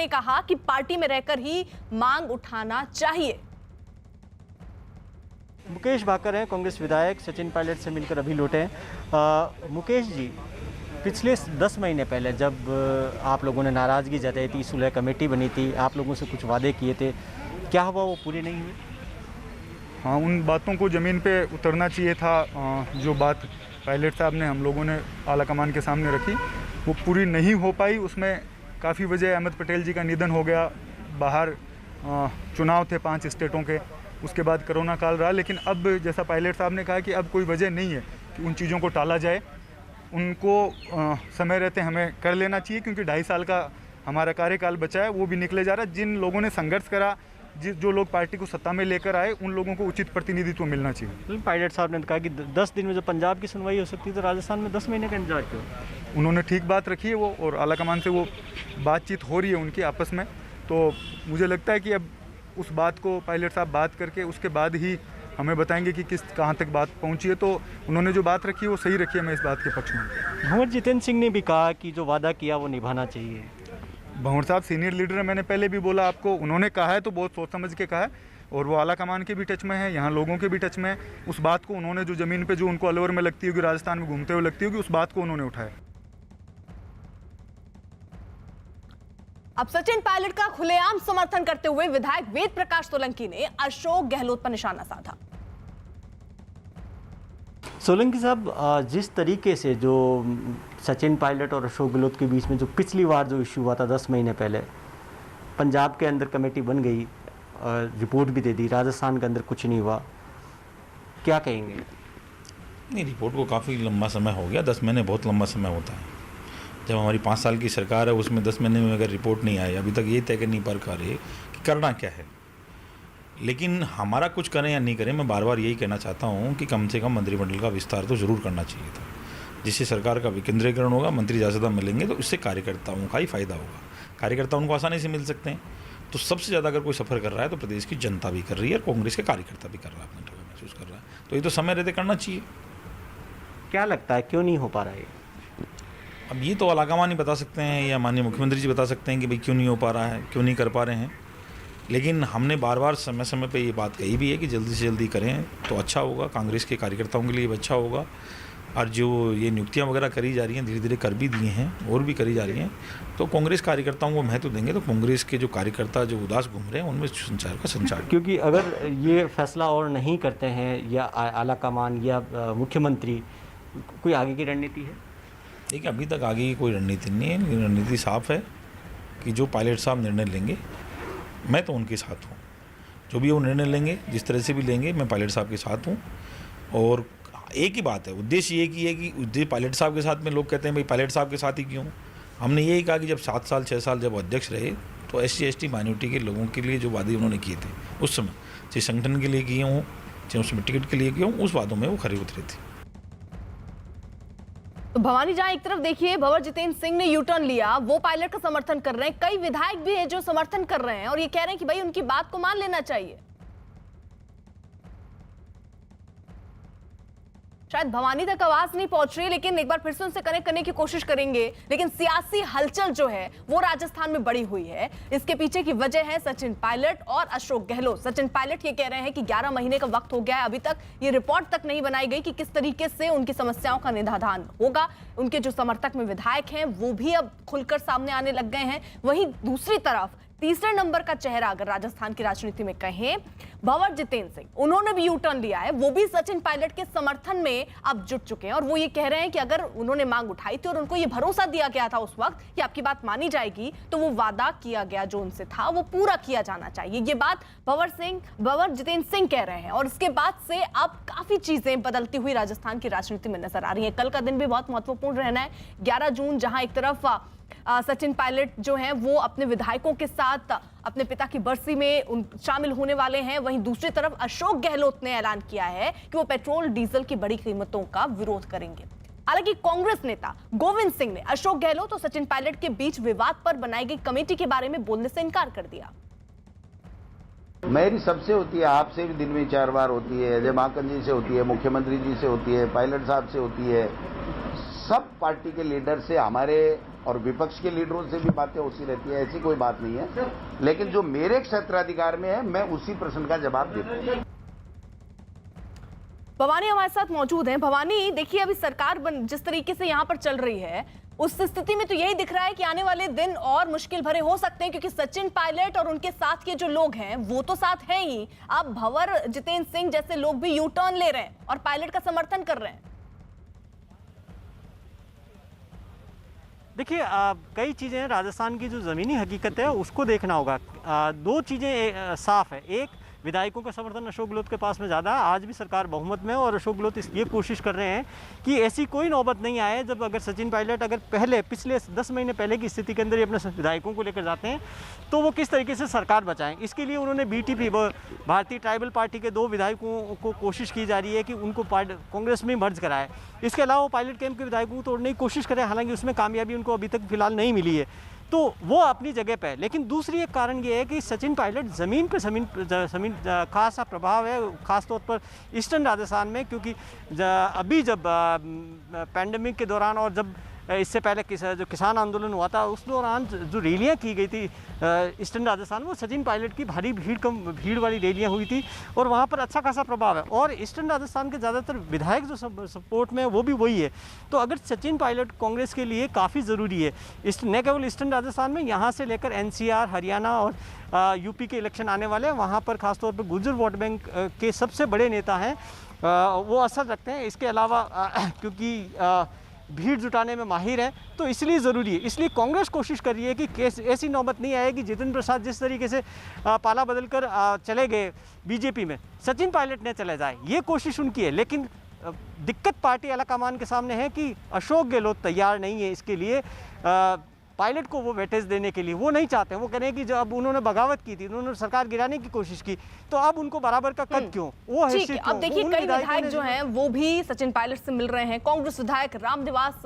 ने कहा कि पार्टी में रहकर ही मांग उठाना चाहिए। मुकेश भाकर हैं, कांग्रेस विधायक, सचिन पायलट से मिलकर अभी लौटे हैं। मुकेश जी, पिछले 10 महीने पहले जब आप लोगों ने नाराज़गी जताई थी, सुलह कमेटी बनी थी, आप लोगों से कुछ वादे किए थे, क्या हुआ वो पूरे नहीं हुए? हाँ, उन बातों को ज़मीन पे उतरना चाहिए था। जो बात पायलट साहब ने हम लोगों ने आला कमान के सामने रखी वो पूरी नहीं हो पाई। उसमें काफ़ी वजह, अहमद पटेल जी का निधन हो गया, बाहर चुनाव थे 5 स्टेटों के, उसके बाद कोरोना काल रहा। लेकिन अब जैसा पायलट साहब ने कहा कि अब कोई वजह नहीं है कि उन चीज़ों को टाला जाए, उनको समय रहते हमें कर लेना चाहिए, क्योंकि 2.5 साल का हमारा कार्यकाल बचा है, वो भी निकले जा रहा है। जिन लोगों ने संघर्ष करा, जो लोग पार्टी को सत्ता में लेकर आए, उन लोगों को उचित प्रतिनिधित्व मिलना चाहिए। पायलट साहब ने कहा कि 10 दिन में जो पंजाब की सुनवाई हो सकती है तो राजस्थान में 10 महीने का इंतजार क्यों? उन्होंने ठीक बात रखी है वो, और आला कमान से वो बातचीत हो रही है उनकी आपस में। तो मुझे लगता है कि अब उस बात को पायलट साहब बात करके उसके बाद ही हमें बताएंगे कि कहाँ तक बात पहुंची है। तो उन्होंने जो बात रखी है वो सही रखी है, मैं इस बात के पक्ष में। भंवर जितेंद्र सिंह ने भी कहा कि जो वादा किया वो निभाना चाहिए। भंवर साहब सीनियर लीडर है, मैंने पहले भी बोला आपको, उन्होंने कहा है तो बहुत सोच समझ के कहा है, और वो आला कमान के भी टच में है, यहाँ लोगों के भी टच में है। उस बात को उन्होंने, जो ज़मीन पे जो उनको अलवर में लगती होगी, राजस्थान में घूमते हुए लगती होगी, उस बात को उन्होंने उठाया। अब सचिन पायलट का खुलेआम समर्थन करते हुए विधायक वेद प्रकाश सोलंकी ने अशोक गहलोत पर निशाना साधा। सोलंकी साहब, जिस तरीके से जो सचिन पायलट और अशोक गहलोत के बीच में जो पिछली बार जो इश्यू हुआ था 10 महीने पहले, पंजाब के अंदर कमेटी बन गई, रिपोर्ट भी दे दी, राजस्थान के अंदर कुछ नहीं हुआ, क्या कहेंगे? नहीं, रिपोर्ट को काफ़ी लंबा समय हो गया। 10 महीने बहुत लंबा समय होता है। जब हमारी 5 साल की सरकार है, उसमें 10 महीने में अगर रिपोर्ट नहीं आई, अभी तक ये तय कर नहीं पा रहे कि करना क्या है। लेकिन हमारा कुछ करें या नहीं करें, मैं बार बार यही कहना चाहता हूँ कि कम से कम मंत्रिमंडल का विस्तार तो ज़रूर करना चाहिए था, जिससे सरकार का विकेंद्रीकरण होगा, मंत्री ज़्यादा मिलेंगे तो इससे कार्यकर्ताओं का ही फायदा होगा। कार्यकर्ता उनको आसानी से मिल सकते हैं। तो सबसे ज़्यादा अगर कोई सफ़र कर रहा है तो प्रदेश की जनता भी कर रही है, और कांग्रेस के कार्यकर्ता भी कर रहा है, अपने जगह महसूस कर रहा है। तो ये तो समय रहते करना चाहिए। क्या लगता है क्यों नहीं हो पा रहा है? अब ये तो आलाकमान ही बता सकते हैं, या माननीय मुख्यमंत्री जी बता सकते हैं कि भाई क्यों नहीं हो पा रहा है, क्यों नहीं कर पा रहे हैं। लेकिन हमने बार बार समय समय पे ये बात कही भी है कि जल्दी से जल्दी करें तो अच्छा होगा, कांग्रेस के कार्यकर्ताओं के लिए भी अच्छा होगा। और जो ये नियुक्तियां वगैरह करी जा रही हैं, धीरे धीरे कर भी दिए हैं और भी करी जा रही हैं, तो कांग्रेस कार्यकर्ताओं को महत्व देंगे तो कांग्रेस के जो कार्यकर्ता जो उदास घूम रहे हैं उनमें संचार क्योंकि अगर ये फैसला और नहीं करते हैं या आलाकमान या मुख्यमंत्री, कोई आगे की रणनीति है? देखिए, अभी तक आगे की कोई रणनीति नहीं है, लेकिन रणनीति साफ है कि जो पायलट साहब निर्णय लेंगे मैं तो उनके साथ हूँ। जो भी वो निर्णय लेंगे, जिस तरह से भी लेंगे, मैं पायलट साहब के साथ हूँ। और एक ही बात है, उद्देश्य एक ही है कि उद्देश्य पायलट साहब के साथ में, लोग कहते हैं भाई पायलट साहब के साथ ही क्यों। हमने यही कहा कि जब 7 साल 6 साल जब अध्यक्ष रहे तो SC ST माइनॉरिटी के लोगों के लिए जो वादे उन्होंने किए थे उस समय, चाहे संगठन के लिए किए हों, चाहे उसमें टिकट के लिए किए हों, उस वादों में वो खरे उतरे थे। तो भवानी, जहां एक तरफ देखिए भंवर जितेंद्र सिंह ने यूटर्न लिया, वो पायलट का समर्थन कर रहे हैं, कई विधायक भी हैं जो समर्थन कर रहे हैं और ये कह रहे हैं कि भाई उनकी बात को मान लेना चाहिए। शायद भवानी तक आवाज नहीं पहुंच रही, लेकिन एक बार फिर से उनसे कनेक्ट करने की कोशिश करेंगे। लेकिन सियासी हलचल जो है वो राजस्थान में बड़ी हुई है। इसके पीछे की वजह है सचिन पायलट और अशोक गहलोत। सचिन पायलट ये कह रहे हैं कि 11 महीने का वक्त हो गया है, अभी तक ये रिपोर्ट तक नहीं बनाई गई कि किस तरीके से उनकी समस्याओं का निदान होगा। उनके जो समर्थक में विधायक हैं वो भी अब खुलकर सामने आने लग गए हैं। वहीं दूसरी तरफ तीसरे नंबर का चेहरा अगर राजस्थान की राजनीति में कहें, भंवर जितेंद्र सिंह, उन्होंने भी यू टर्न लिया है। वो भी सचिन पायलट के समर्थन में अब जुट चुके हैं और वो ये कह रहे हैं कि अगर उन्होंने मांग उठाई थी और उनको ये भरोसा दिया गया था उस वक्त कि आपकी बात मानी जाएगी, तो वो वादा किया गया जो उनसे था वो पूरा किया जाना चाहिए। ये बात भंवर जितेंद्र सिंह कह रहे हैं और उसके बाद से अब काफी चीजें बदलती हुई राजस्थान की राजनीति में नजर आ रही है। कल का दिन भी बहुत महत्वपूर्ण रहना है, 11 जून, जहां एक तरफ सचिन पायलट जो हैं वो अपने विधायकों के साथ अपने पिता की बरसी में शामिल होने वाले हैं। वहीं दूसरी तरफ अशोक गहलोत ने ऐलान किया है कि वो पेट्रोल डीजल की बढ़ी कीमतों का विरोध करेंगे। हालांकि कांग्रेस नेता गोविंद सिंह ने अशोक गहलोत और सचिन पायलट के बीच विवाद पर बनाई गई कमेटी के बारे में बोलने से इनकार कर दिया। मेरी सबसे होती है, आपसे भी दिन में 4 बार होती है, अजय माकन जी से होती है, मुख्यमंत्री जी से होती है, पायलट साहब से होती है, सब पार्टी के लीडर से हमारे और विपक्ष के लीडरों से भी बातें होती रहती है, ऐसी कोई बात नहीं है। लेकिन जो मेरे क्षेत्राधिकार में है, मैं उसी प्रश्न का जवाब देता हूँ। भवानी हमारे साथ मौजूद हैं। भवानी, देखिए अभी सरकार जिस तरीके से यहाँ पर चल रही है, उस स्थिति में तो यही दिख रहा है कि आने वाले दिन और मुश्किल भरे हो सकते हैं, क्योंकि सचिन पायलट और उनके साथ के जो लोग हैं वो तो साथ हैं ही, अब भंवर जितेंद्र सिंह जैसे लोग भी यू टर्न ले रहे हैं और पायलट का समर्थन कर रहे हैं। देखिए कई चीज़ें हैं, राजस्थान की जो ज़मीनी हकीकत है उसको देखना होगा। दो चीज़ें साफ है। एक, विधायकों का समर्थन अशोक गहलोत के पास में ज़्यादा है, आज भी सरकार बहुमत में है और अशोक गहलोत ये कोशिश कर रहे हैं कि ऐसी कोई नौबत नहीं आए जब अगर सचिन पायलट अगर पिछले 10 महीने पहले की स्थिति के अंदर ही अपने विधायकों को लेकर जाते हैं तो वो किस तरीके से सरकार बचाएं। इसके लिए उन्होंने बीटीपी, भारतीय ट्राइबल पार्टी के 2 विधायकों को कोशिश की जा रही है कि उनको कांग्रेस में मर्ज कराए। इसके अलावा वो पायलट कैंप के विधायकों को तोड़ने की कोशिश करें, हालांकि उसमें कामयाबी उनको अभी तक फिलहाल नहीं मिली है, तो वो अपनी जगह पे है। लेकिन दूसरी एक कारण ये है कि सचिन पायलट ज़मीन खासा प्रभाव है, ख़ास तौर पर ईस्टर्न राजस्थान में, क्योंकि अभी जब पैंडेमिक के दौरान और जब इससे पहले जो किसान आंदोलन हुआ था उस दौरान जो रैलियाँ की गई थी ईस्टर्न राजस्थान में, वो सचिन पायलट की भारी भीड़ वाली रैलियाँ हुई थी और वहाँ पर अच्छा खासा प्रभाव है। और ईस्टर्न राजस्थान के ज़्यादातर विधायक जो सपोर्ट में है वो भी वही है। तो अगर सचिन पायलट कांग्रेस के लिए काफ़ी ज़रूरी है, न केवल ईस्टर्न राजस्थान में, यहाँ से लेकर NCR, हरियाणा और यूपी के इलेक्शन आने वाले हैं, वहाँ पर खासतौर पर गुर्जर वोट बैंक के सबसे बड़े नेता हैं, वो असर रखते हैं। इसके अलावा क्योंकि भीड़ जुटाने में माहिर है, तो इसलिए ज़रूरी है। इसलिए कांग्रेस कोशिश कर रही है कि ऐसी नौबत नहीं आएगी जितेंद्र प्रसाद जिस तरीके से पाला बदलकर चले गए बीजेपी में, सचिन पायलट ने चले जाए, ये कोशिश उनकी है। लेकिन दिक्कत पार्टी आलाकमान के सामने है कि अशोक गहलोत तैयार नहीं है इसके लिए, पायलट को वो वेटेज देने के लिए वो नहीं चाहते हैं। वो कह रहे हैं कि जब अब उन्होंने बगावत की थी, उन्होंने सरकार गिराने की कोशिश की, तो अब उनको बराबर का कद क्यों, वो ठीक है। अब देखिए कई विधायक जो हैं वो भी सचिन पायलट से मिल रहे हैं। कांग्रेस विधायक रामनिवास